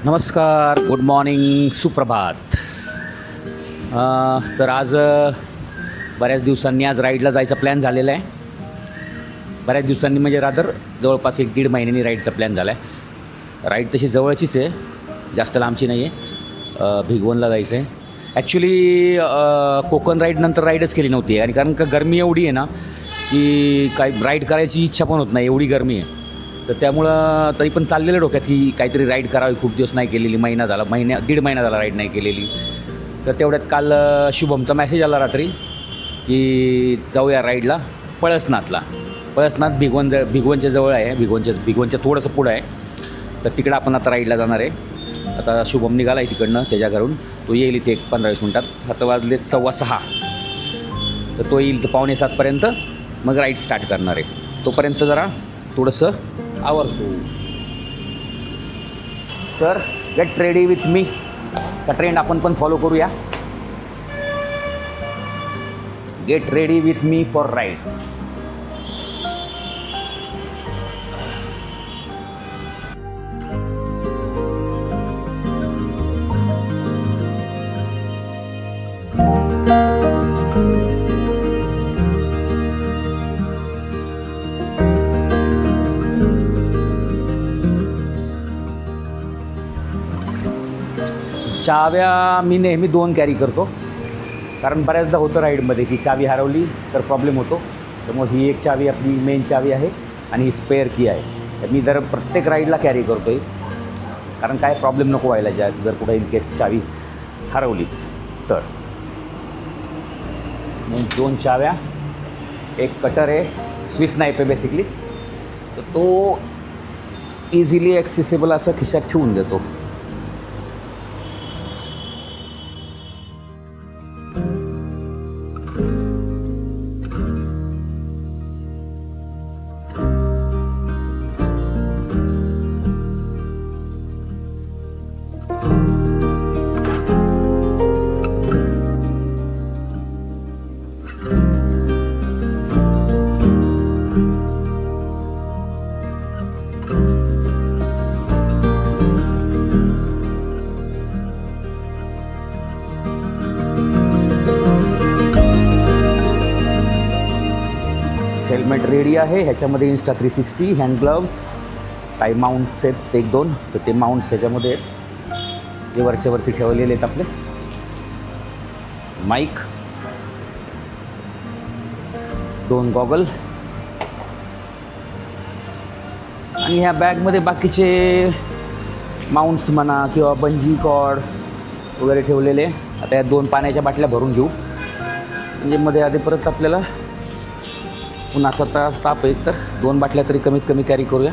नमस्कार, good morning, सुप्रभात. तर आज बऱ्याच दिवसांनी आज राईडला जायचा प्लॅन झालेला आहे. बऱ्याच दिवसांनी म्हणजे रादर जवळपास 1-1.5 महिन्यांनी राईडचा प्लॅन झाला आहे. राईड तशी जवळचीच आहे, जास्त लांबची नाही आहे. भिगवणला जायचं आहे. ॲक्च्युली कोकण राईडनंतर राईडच केली नव्हती आणि कारण का गरमी एवढी आहे ना की काय राईड करायची इच्छा पण होत नाही, एवढी गरमी आहे. तर त्यामुळं तरी पण चाललेलं डोक्यात की काहीतरी राईड करावी. खूप दिवस नाही केलेली, महिना झाला, 1.5 महिना झाला राईड नाही केलेली. तर तेवढ्यात काल शुभमचा मेसेज आला रात्री की जाऊया राईडला पळसनाथला. पळसनाथ भिगवणच्या जवळ आहे, भिगवणच्या थोडंसं पुढं आहे. तर तिकडं आपण आता राईडला जाणार आहे. आता शुभम निघाला आहे तिकडनं त्याच्या घरून. तो येईल इथे 15-20 मिनटात. आता वाजलेत 6:15. तर तो येईल तर 6:45पर्यंत मग राईड स्टार्ट करणार आहे. तोपर्यंत जरा थोडंसं आवडतो. तर गेट रेडी विथ मी. का ट्रेंड आपण पण फॉलो करूया. Get ready with me for ride. चाव्या मी नेहमी 2 कॅरी करतो, कारण बऱ्याचदा होतं राईडमध्ये की चावी हरवली तर प्रॉब्लेम होतो. त्यामुळे ही एक चावी आपली मेन चावी आहे आणि ही स्पेअर की आहे. तर मी जर प्रत्येक राईडला कॅरी करतो आहे, कारण काय प्रॉब्लेम नको व्हायला जर कुठं इन केस चावी हरवलीच तर. मग 2 चाव्या, एक कटर आहे, स्विस नाईफ आहे बेसिकली. तर तो इझिली ॲक्सेसिबल असं खिशात ठेवून देतो. हेल्मेट रेडी आहे. ह्याच्यामध्ये इन्स्टा 360, हँड ग्लव्स, काही माउंट्स आहेत 1-2. तर ते माउंट्स ह्याच्यामध्ये आहेत, जे वरच्यावरती ठेवलेले आहेत आपले. माईक, 2 गॉगल आणि ह्या बॅगमध्ये बाकीचे माउंट्स म्हणा किंवा बंजी कॉर्ड वगैरे ठेवलेले. आता या 2 पाण्याच्या बाटल्या भरून घेऊ, म्हणजे मध्ये आधी परत आपल्याला उन्हाचा त्रास ताप आहे. तर 2 बाटल्या तरी कमीत कमी कॅरी करूया,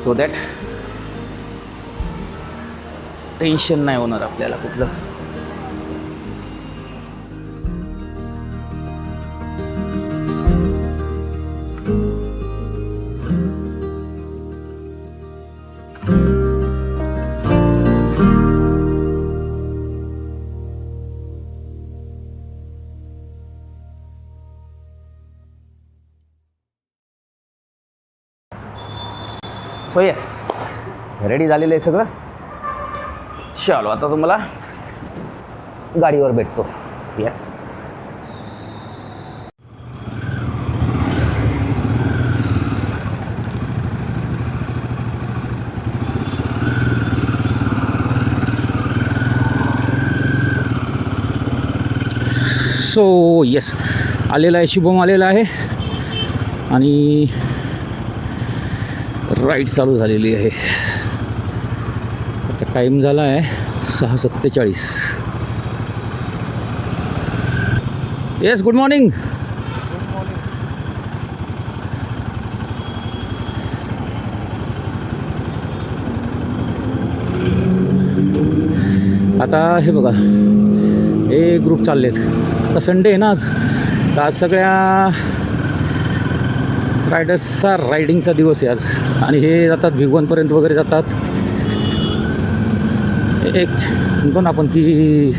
सो दॅट टेन्शन नाही होणार आपल्याला कुठलं. सो येस, रेडी झालेलं आहे सगळं. चलो आता तुम्हाला गाडीवर भेटतो. येस, सो येस आलेला आहे, शुभम आलेला आहे आणि राईड चालू झालेली आहे. आता टाईम झाला आहे 6:47. Yes, good morning. आता हे बघा, हे ग्रुप चाललेत. आता संडे आहे ना आज, तर आज सगळ्या रायडर्सचा रायडिंगचा दिवस आहे आज. आणि हे जातात भिगवणपर्यंत वगैरे जातात. एक म्हणतो ना आपण की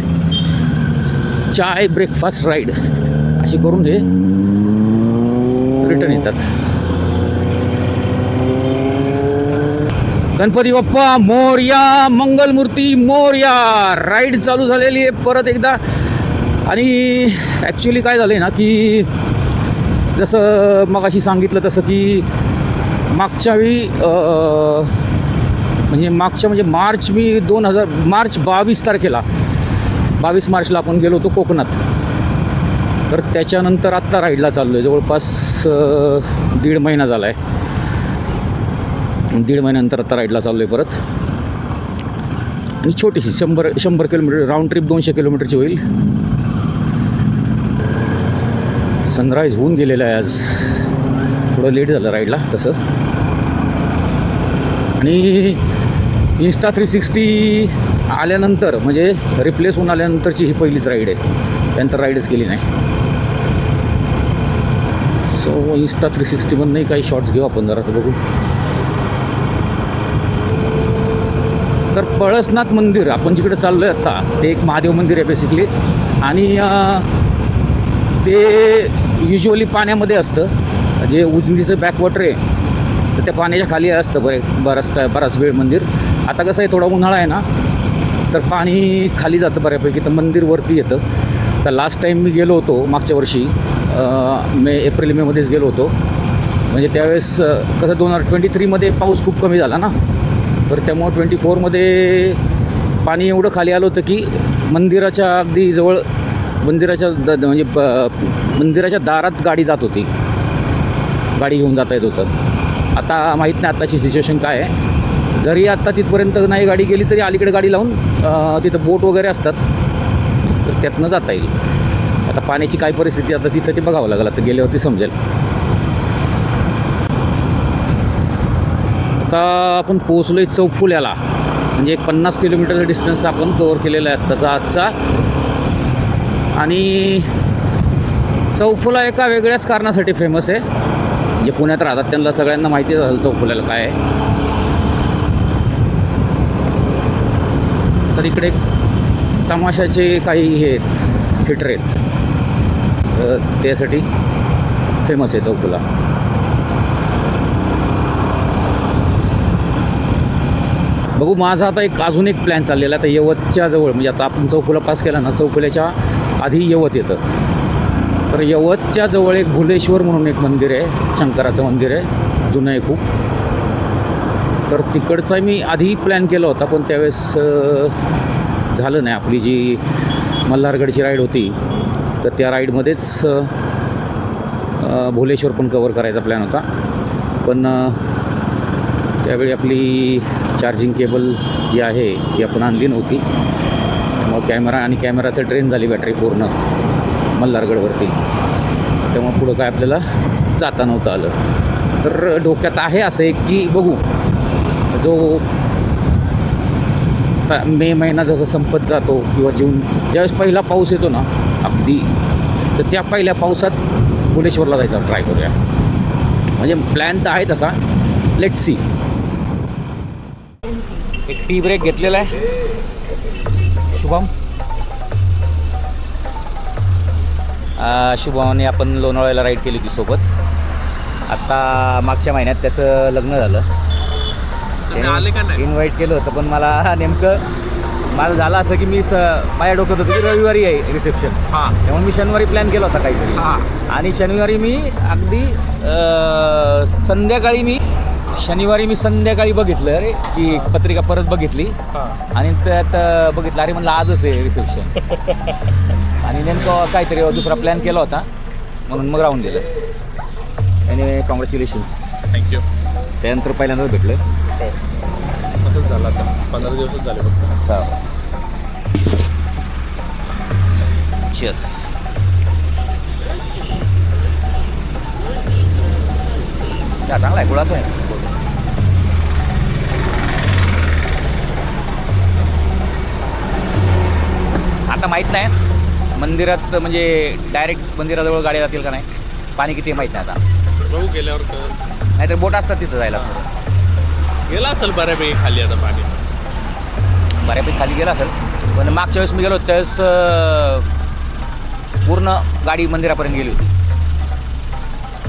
चाय ब्रेकफास्ट राईड अशी करून हे रिटर्न येतात. गणपती बाप्पा मोरया, मंगलमूर्ती मोरया. राईड चालू झालेली आहे परत एकदा. आणि ॲक्च्युली काय झालं आहे ना की जसं मगाशी सांगितलं तसं की मागच्या वेळी म्हणजे मार्च मार्च 22 तारखेला 22 मार्चला आपण गेलो होतो कोकणात. तर त्याच्यानंतर आत्ता राईडला चाललो आहे. जवळपास 1.5 महिना झाला आहे. 1.5 महिन्यानंतर आत्ता राईडला चाललो आहे परत. आणि छोटीशी 100 किलोमीटर राऊंड ट्रिप 200 किलोमीटरची होईल. सनराईज होऊन गेलेलं आहे आज. थोडं लेट झालं राईडला तसं. आणि Insta 360 आल्यानंतर म्हणजे रिप्लेस होऊन आल्यानंतरची ही पहिलीच राईड आहे. त्यानंतर राईडच केली नाही. सो Insta 360मधनंही काही शॉर्ट्स घेऊ आपण जरा, तर बघू. तर पळसनाथ मंदिर आपण जिकडे चाललो आहे आत्ता, ते एक महादेव मंदिर आहे बेसिकली. आणि ते युजली पाण्यामध्ये असतं. जे उजनीचं बॅकवॉटर आहे तर त्या पाण्याच्या खाली असतं बराच वेळ मंदिर. आता कसं आहे, थोडा उन्हाळा आहे ना, तर पाणी खाली जातं बऱ्यापैकी, तर मंदिर वरती येतं. तर लास्ट टाईम मी गेलो होतो मागच्या वर्षी एप्रिल मेमध्येच गेलो होतो. म्हणजे त्यावेळेस कसं 2023मध्ये पाऊस खूप कमी झाला ना, तर त्यामुळं 24मध्ये पाणी एवढं खाली आलं होतं की मंदिराच्या अगदी जवळ मंदिराच्या दारात गाडी जात होती. गाडी घेऊन जाता येत होतं. आता माहीत नाही आत्ताची सिच्युएशन काय आहे. जरी आत्ता तिथपर्यंत नाही गाडी गेली तरी अलीकडे गाडी लावून तिथं बोट वगैरे असतात, तर त्यातनं जाता येईल. आता पाण्याची काय परिस्थिती आता तिथं ते बघावं लागेल. आता गेल्यावरती समजेल. आता आपण पोचलो आहे चौफुल्याला. म्हणजे एक 50 किलोमीटरचा डिस्टन्स आपण कवर केलेला आहे आत्ताचा आजचा. आणि चौफुला एका वेगळ्याच कारणासाठी फेमस आहे. म्हणजे पुण्यात राहतात त्यांना सगळ्यांना माहिती झालं चौफुल्याला काय आहे. तर इकडे तमाशाचे काही हे थिएटर आहेत, त्यासाठी फेमस आहे चौफुला. बघू, माझा आता अजून एक प्लॅन चाललेला आहे. आता यवतच्या जवळ, म्हणजे आता आपण चौफुला पास केला ना, चौफुल्याच्या आधी यवत येतं. तर यवतच्या जवळ एक भुलेश्वर म्हणून एक मंदिर आहे, शंकराचं मंदिर आहे, जुनं आहे खूप. तर तिकडचा मी आधी प्लॅन केला होता, पण त्यावेळेस झालं नाही. आपली जी मल्हारगडची राईड होती, तर त्या राईडमध्येच भुलेश्वर पण कवर करायचा प्लॅन होता. पण त्यावेळी आपली चार्जिंग केबल जी आहे ती आपण आणली नव्हती. मग कॅमेराचं ड्रेन झाली बॅटरी पूर्ण मल्हारगडवरती. त्यामुळे पुढं काय आपल्याला जाता नव्हतं आलं. तर डोक्यात आहे असं एक की बघू, जो मे महिना जसा संपत जातो किंवा जून, ज्यावेळेस पहिला पाऊस येतो ना अगदी, तर त्या पहिल्या पावसात भुलेश्वरला जायचा ट्राय करूया. म्हणजे प्लॅन तर आहे तसा. Let's see. एक टी ब्रेक घेतलेला आहे शुभमने आपण लोणावळ्याला राईड केली होती सोबत. आत्ता मागच्या महिन्यात त्याचं लग्न झालं. इन्व्हाइट केलं होतं, पण मला नेमकं माझं झालं असं की माझ्या डोक्यात होतं की रविवारी आहे रिसेप्शन. त्यामुळे मी शनिवारी प्लॅन केला होता काहीतरी. आणि शनिवारी मी अगदी संध्याकाळी बघितलं अरे की पत्रिका परत बघितली आणि त्यात बघितलं अरे म्हणलं आजच आहे रिसेप्शन. आणि नेमकं काहीतरी दुसरा प्लॅन केला होता म्हणून मग राहून दिलं. Anyway congratulations. थँक्यू. त्यानंतर पहिल्यांदाच भेटलं. असंच झालं आता 15 दिवसच झाले फक्त. चेस. चांगला आहे, गुळाचं आहे. आता माहीत नाही मंदिरात, म्हणजे डायरेक्ट मंदिराजवळ गाड्या जातील का नाही, पाणी किती माहीत नाही आता. बघू गेल्यावर नाहीतर बोट असतात तिथं जायला. गेला असेल बऱ्यापैकी खाली आता पाणी. बऱ्यापैकी खाली गेला असेल, पण मागच्या वेळेस मी गेलो त्यावेळेस पूर्ण गाडी मंदिरापर्यंत गेली होती.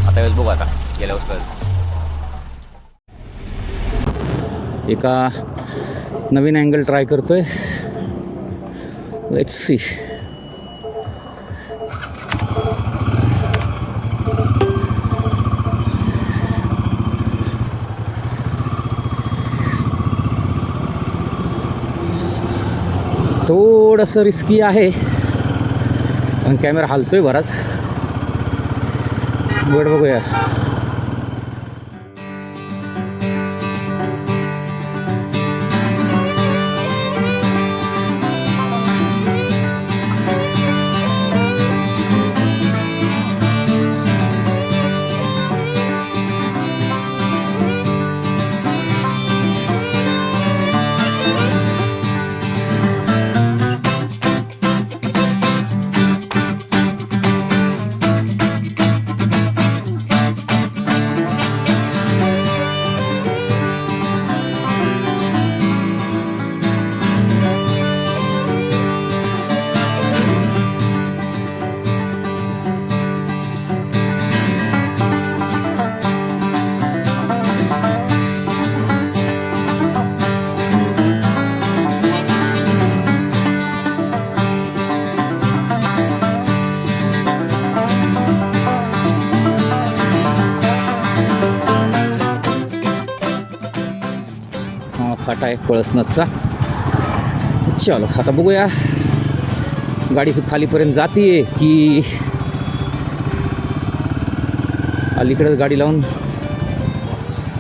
आता वेळेस बघू आता गेल्यावर. एका नवीन अँगल ट्राय करतोय. Let's see. थोडंसं रिस्की आहे पण कॅमेरा हलतोय बराच. बट बघूया. फाटा आहे पळसनचा. चलो आता बघूया गाडी खालीपर्यंत जाते की अलीकडेच गाडी लावून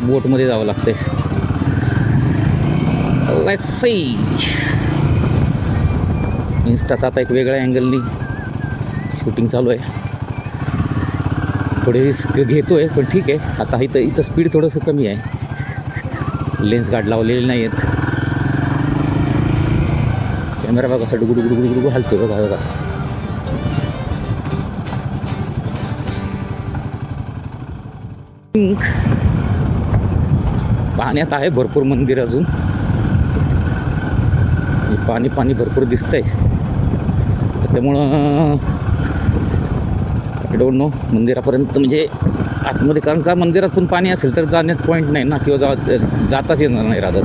बोटमध्ये जावं लागतंय. Let's see. इन्स्टाचा आता एक वेगळ्या अँगलनी शूटिंग चालू आहे. थोडे रिस्क घेतोय पण ठीक आहे. आता इथं स्पीड थोडंसं कमी आहे. लेन्स गार्ड लावलेले नाही आहेत. कॅमेरा बघा असं डुगुडुगुडुगुडुगु हलतोय बघा बघा. पाण्यात आहे भरपूर मंदिर अजून. पाणी भरपूर दिसतंय त्यामुळं आय डोंट नो मंदिरापर्यंत म्हणजे आतमध्ये, कारण का मंदिरात पण पाणी असेल तर जाण्यात पॉईंट नाही ना, किंवा जाताच येणार नाही राहत.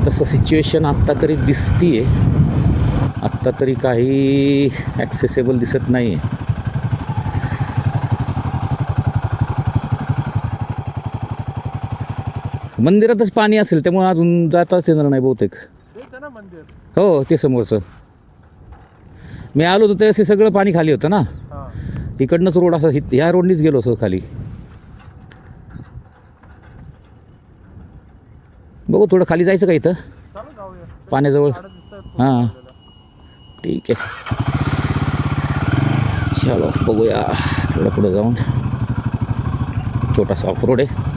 तसं सिच्युएशन आत्ता तरी दिसतीये. आत्ता तरी काही ॲक्सेसेबल दिसत नाही आहे. मंदिरातच पाणी असेल त्यामुळे अजून जाताच येणार नाही बहुतेक. हो ते समोरचं मी आलो होतो ते सगळं पाणी खाली होतं ना. इकडनंच रोड असा ह्या रोडनीच गेलो असं खाली. बघू थोडं खाली जायचं का इथं पाण्याजवळ. हां ठीक आहे. चलो बघूया थोडं पुढं जाऊन. छोटासा ऑफ रोड आहे.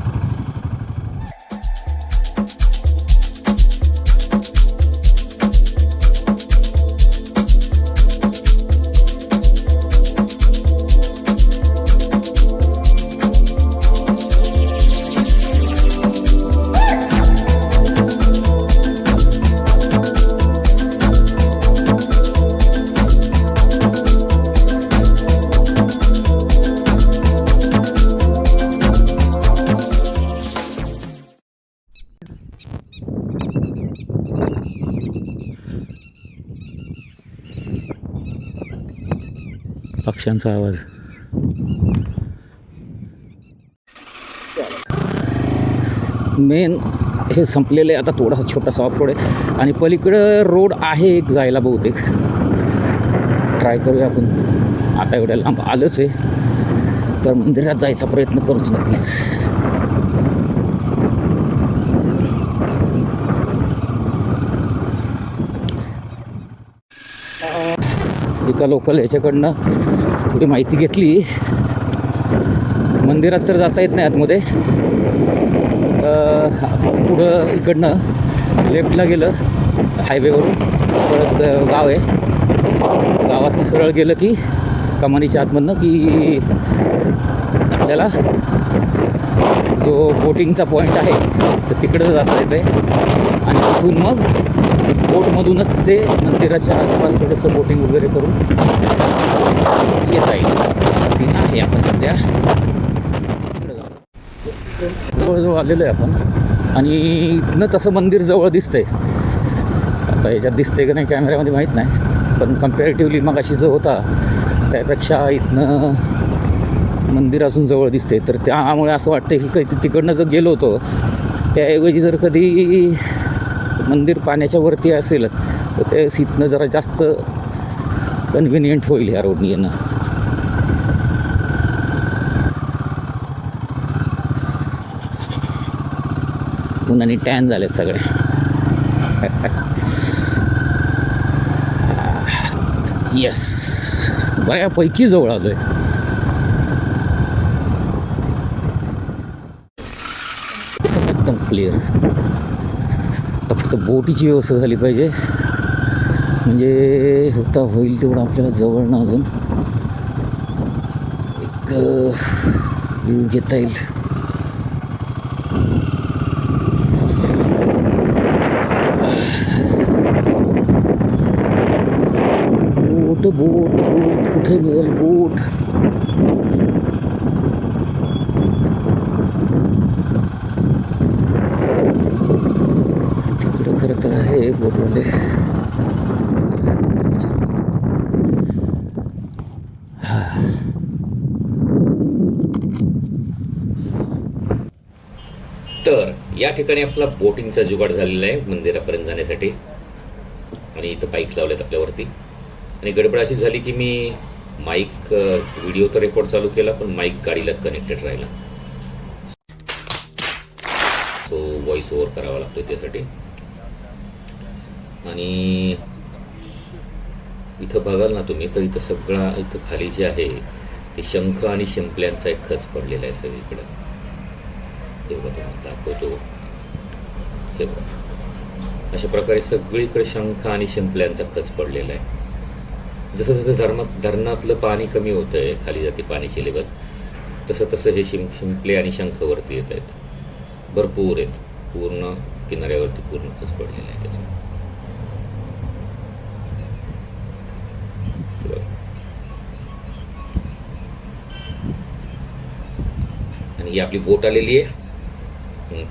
पक्ष्यांचा आवाज. मेन हे संपलेलं आहे आता. थोडासा छोटासा ऑफ रोड आहे आणि पलीकडं रोड आहे एक जायला बहुतेक. ट्राय करूया आपण. आता एवढ्या लांब आलोच आहे तर मंदिरात जायचा प्रयत्न करूच नक्कीच. एका लोकल ह्याच्याकडनं थोडी माहिती घेतली. मंदिरात तर जाता येत नाही आतमध्ये. पुढं इकडनं लेफ्टला गेलं हायवेवरून परत गाव आहे. गावातून सरळ गेलं की कमानीच्या आतमधनं की आपल्याला जो बोटिंगचा पॉईंट आहे तर तिकडं जाता येतं आहे. आणि तिथून मग बोटमधूनच ते मंदिराच्या आसपास थोडंसं बोटिंग वगैरे करून येता येईल. सीन आहे आपण सध्या तिकडं जाऊ. जवळजवळ आलेलो आहे आपण आणि इथनं तसं मंदिर जवळ दिसतंय. आता याच्यात दिसतंय की नाही कॅमेऱ्यामध्ये माहीत नाही, पण कम्पॅरेटिव्हली मग अशी जो होता त्यापेक्षा इथनं मंदिर अजून जवळ दिसते. तर त्यामुळे असं वाटतं की काही तिकडनं जर गेलो होतो त्याऐवजी जर कधी मंदिर पाण्याच्या वरती असेल तर ते इथनं जरा जास्त कन्व्हिनियंट होईल ह्या रोडनी येणं. उन्हाने टॅन झालेत सगळे. येस, बऱ्यापैकी जवळ आलो आहे. एकदम क्लिअर. आता फक्त बोटीची व्यवस्था झाली पाहिजे म्हणजे होता होईल तेवढं आपल्याला जवळ ना अजून एक व्ह्यू घेता येईल. बोट बोट बोट कुठे मिळेल बोट. तिकडं खरं तर आहे बोटवाले. तर या ठिकाणी आपला बोटिंगचा जुगाड झालेला आहे मंदिरापर्यंत जाण्यासाठी आणि इथं बाईक लावल्यात आपल्यावरती. आणि गडबड अशी झाली की मी माईक व्हिडिओ तर रेकॉर्ड चालू केला पण माईक गाडीलाच कनेक्टेड राहिला. सो व्हॉइस ओव्हर करावा लागतो त्यासाठी. आणि इथं बघाल ना तुम्ही तर इथं सगळा इथं खाली जे आहे ते शंख आणि शिंपल्यांचा एक खच पडलेला आहे सगळीकडं. हे बघा तुम्हाला दाखवतो. हे बघा अशा प्रकारे सगळीकडे शंख आणि शिंपल्यांचा खच पडलेला आहे. जसं जसं धरणातलं पाणी कमी होतं आहे, खाली जाते पाण्याची लेवल, तसं तसं हे शिंपले आणि शंख वरती येत आहेत. भरपूर आहेत. पूर्ण किनाऱ्यावरती पूर्ण खच पडलेला आहे त्याचा. आणि ही आपली बोट आलेली आहे.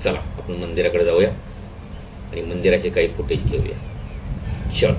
चला आपण मंदिराकडे जाऊया आणि मंदिराचे काही फुटेज घेऊया. चल.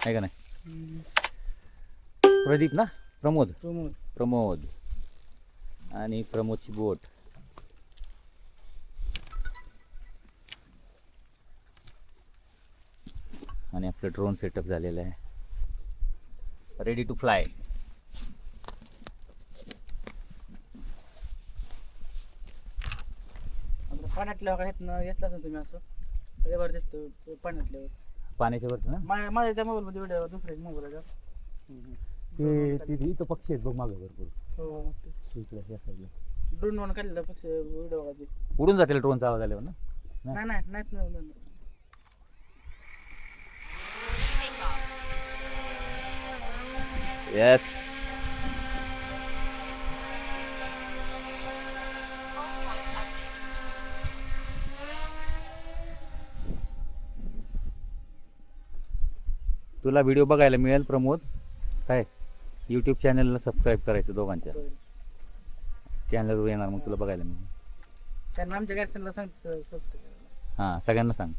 आहे का नाही. प्रदीप ना, प्रमोद. आणि प्रमोदची बोट. आणि आपलं ड्रोन सेटअप झालेलं आहे, रेडी टू फ्लाय. पाण्यातल्या आहेत ना, घेतला असेल तुम्ही असं जबरदस्त पाण्यातल्यावर. पाण्याच्या वरती ना माझ्या त्या मोबाईलमध्ये व्हिडिओ दुसऱ्या मोबाईल ते तिथे इथं पक्षी आहेत बघ मागं भरपूर. हो इकडे या साईडला ड्रोन वन काढलेला पक्ष व्हिडिओ बघा. उडून जातील ड्रोनचा आवाज आल्यावर ना. नाही नाही नाहीत नाही. येस. तुला व्हिडिओ बघायला मिळेल प्रमोद. काय यूट्यूब चॅनलला सबस्क्राईब करायचं दोघांच्या चॅनलवर येणार, मग तुला बघायला मिळेल. त्यांना आमच्या घरच्यांना सांगतो. हां सगळ्यांना सांग.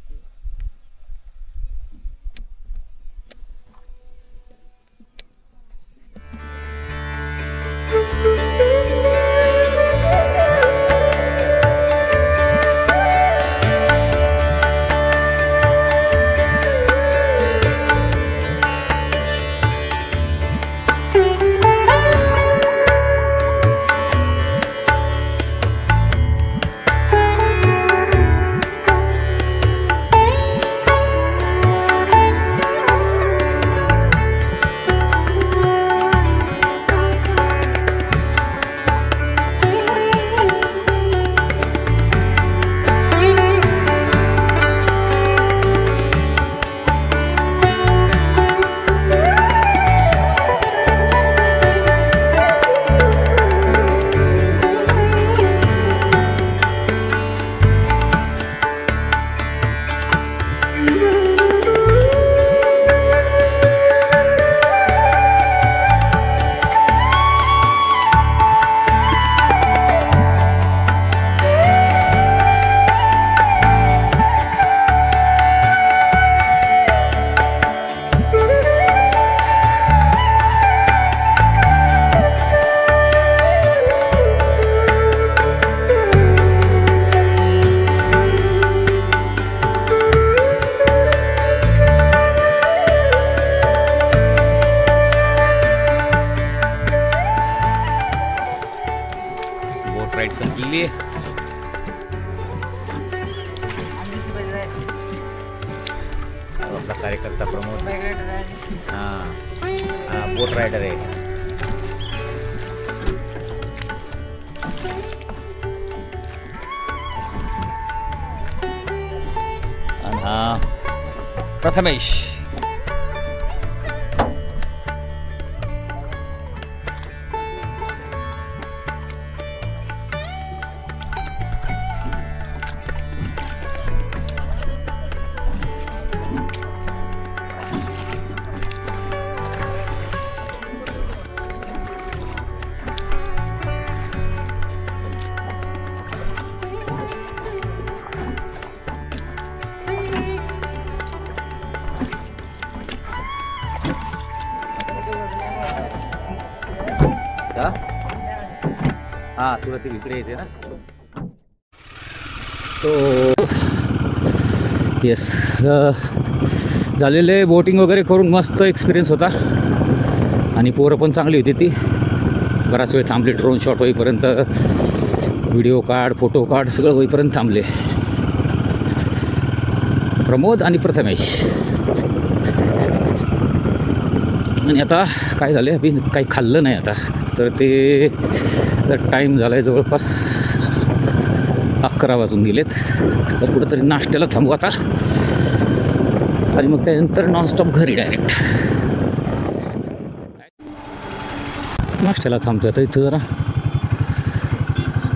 राईड संपलेली आहे. आपला कार्यकर्ता प्रमोद हां बोट रायडर आहे. आणि हा प्रथमेश. हां तुला ते इकडे येते ना. तो येस झालेले बोटिंग वगैरे करून मस्त एक्सपिरियन्स होता. आणि पोरं पण चांगली होती. ती बराच वेळ थांबली ड्रोन शॉट होईपर्यंत, व्हिडिओ काढ फोटो काढ सगळं होईपर्यंत थांबले प्रमोद आणि प्रथमेश. आणि आता काय झालं आहे, आम्ही काही खाल्लं नाही आता, तर ते टाईम झाला आहे जवळपास 11 वाजून गेलेत. तर कुठंतरी नाश्त्याला थांबू आता आणि मग त्यानंतर नॉनस्टॉप घरी डायरेक्ट. नाश्त्याला थांबतो आता इथं जरा.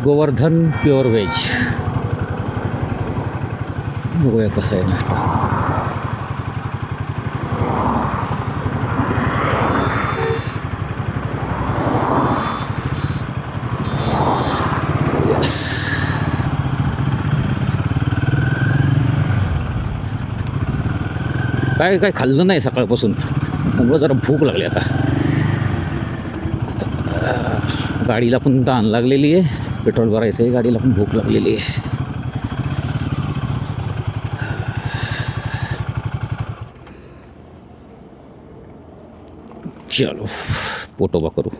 Govardhan pure veg. बघूया कसं आहे नाश्ता. काय खाल्लं नाही सकाळपासून, त्यामुळं जरा भूक लागली आता. गाडीला पण तहान लागलेली आहे, पेट्रोल भरायचं आहे, गाडीला पण भूक लागलेली आहे. चलो पोटोबा करू.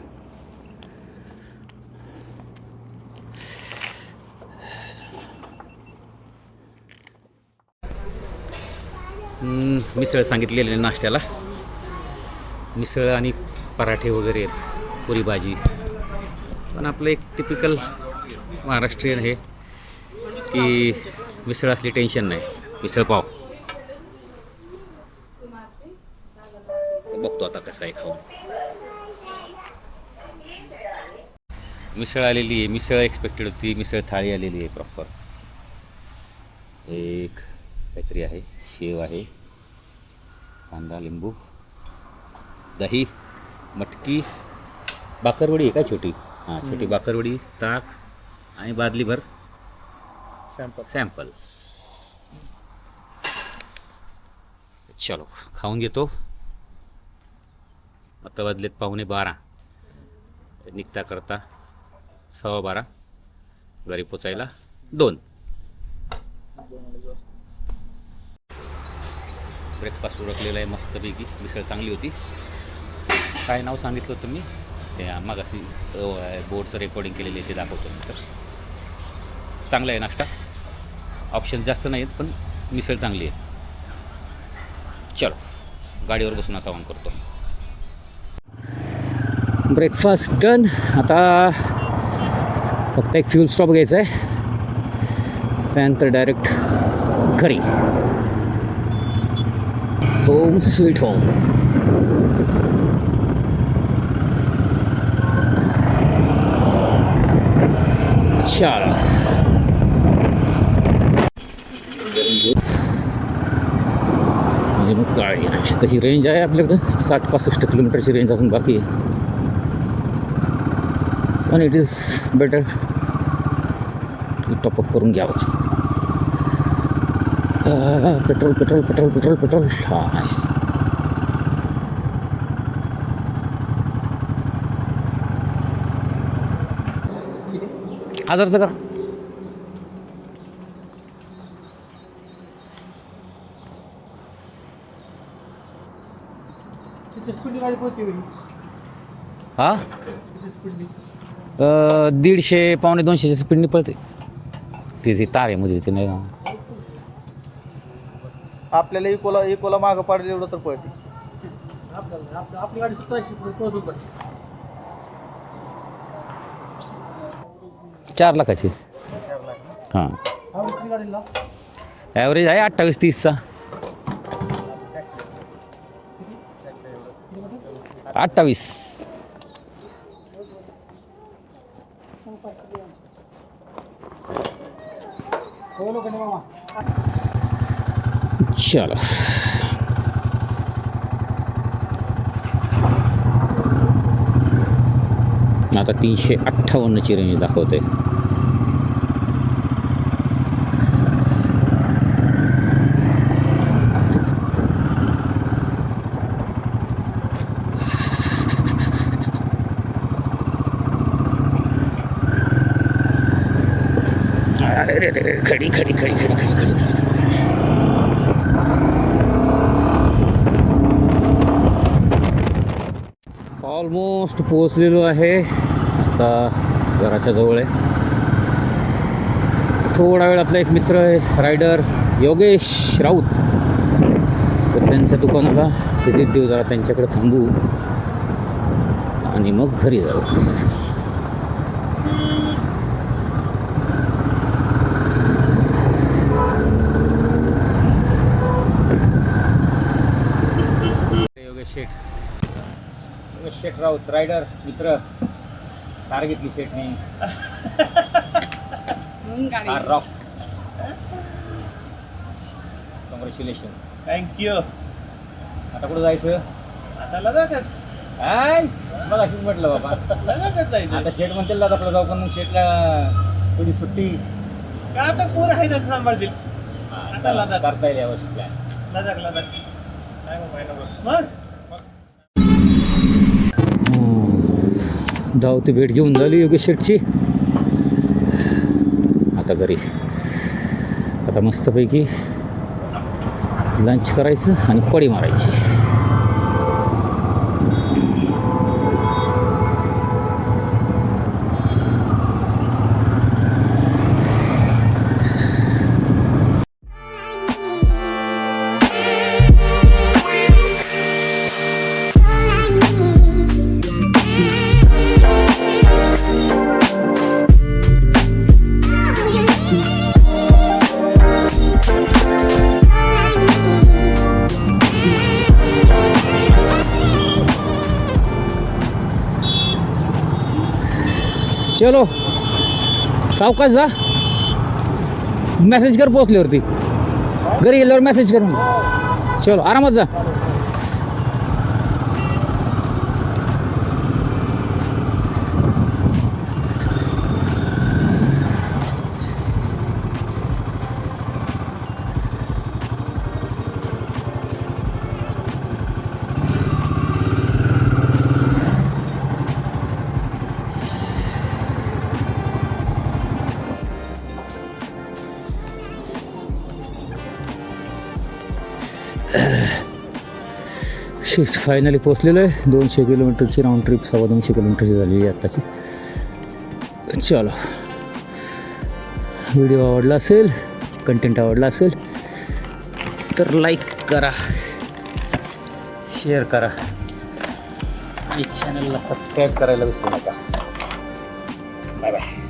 मिसळ सांगितलेले नाश्त्याला, मिसळ आणि पराठे वगैरे आहेत, पुरी भाजी. पण आपलं एक टिपिकल महाराष्ट्रीयन हे की मिसळ असली टेन्शन नाही, मिसळ पाव. बघतो आता कसं आहे खाऊन. मिसळ आलेली आहे, मिसळ एक्सपेक्टेड होती, मिसळ थाळी आलेली आहे प्रॉपर. एक काहीतरी आहे, शेव आहे, कांदा लिंबू, दही, मटकी, बाकरवडी आहे का छोटी, हां छोटी बाकरवडी, ताक आणि बादलीभर सॅम्पल. चलो खाऊन घेतो. आता वाजलेत 11:15, निघता करता 12:15, घरी पोचायला 2. ब्रेकफास्ट उरकलेला आहे मस्तपैकी. मिसळ चांगली होती. काय नाव सांगितलं होतं मी, ते मागाशी बोर्डचं रेकॉर्डिंग केलेली आहे ते दाखवतो नंतर. चांगला आहे नाश्ता, ऑप्शन जास्त नाही आहेत पण मिसळ चांगली आहे. चलो गाडीवर बसून आता ऑन करतो. Breakfast done. आता फक्त एक फ्यूल स्टॉप घ्यायचा आहे, त्यानंतर डायरेक्ट घरी. Home sweet home. चला म्हणजे मग काळजी नाही. तशी रेंज आहे आपल्याकडं 60-65 किलोमीटरची रेंज अजून बाकी आहे. पण इट इज बेटर टॉपअप करून घ्यावं. Petrol petrol petrol petrol petrol. हां हजारचं करा. हा 150 पावणे 200 स्पीडने पळते. ती तारेमध्ये ते नाही. आपल्याला इकोला मागं पाडलं एवढं तर पळते. आपली गाडी 4 लाखाची. हां ॲव्हरेज आहे 28-30चा. 28. चलो आता 358ची रेंज दाखवते. खडी खडी खडी खडी खडी खडी. ऑलमोस्ट पोहोचलेलो आहे. आता घराच्या जवळ आहे. थोडा वेळ आपला एक मित्र आहे रायडर योगेश राऊत, तर त्यांच्या दुकानाला व्हिजिट देऊ, जरा त्यांच्याकडे थांबू आणि मग घरी जाऊ. शेठ राऊत रायडर मित्र, कार घेतली शेठने, कार रॉक्स. कॉंग्रॅच्युलेशन्स. थँक्यू. आता कुठं जायचं? आता लदाखच. काय मला अशीच म्हटलं बाबा, लदाखच जायचं. आता शेठ म्हणतील आपलं जाऊ, पण मग शेठला थोडी सुट्टी का आता पोरं आहे ना सांभाळतील. आता लदाख करता येईल यावर्षी प्लॅन. लदाख लदाख काय मग धावती भेट घेऊन झाली योगेश शेटची. आता घरी आता मस्तपैकी लंच करायचं आणि पडी मारायची. चलो सावकाश जा. मेसेज कर पोचल्यावरती. घरी गेल्यावर मेसेज कर. चलो आरामात जा. शिफ्ट फायनली पोचलेलो आहे. 200 किलोमीटरची राऊंड ट्रिप 250 किलोमीटरची झालेली आहे आत्ताची. चलो व्हिडिओ आवडला असेल, कंटेंट आवडला असेल तर लाईक करा, शेअर करा आणि चॅनलला सबस्क्राईब करायला विसरू नका. Bye bye.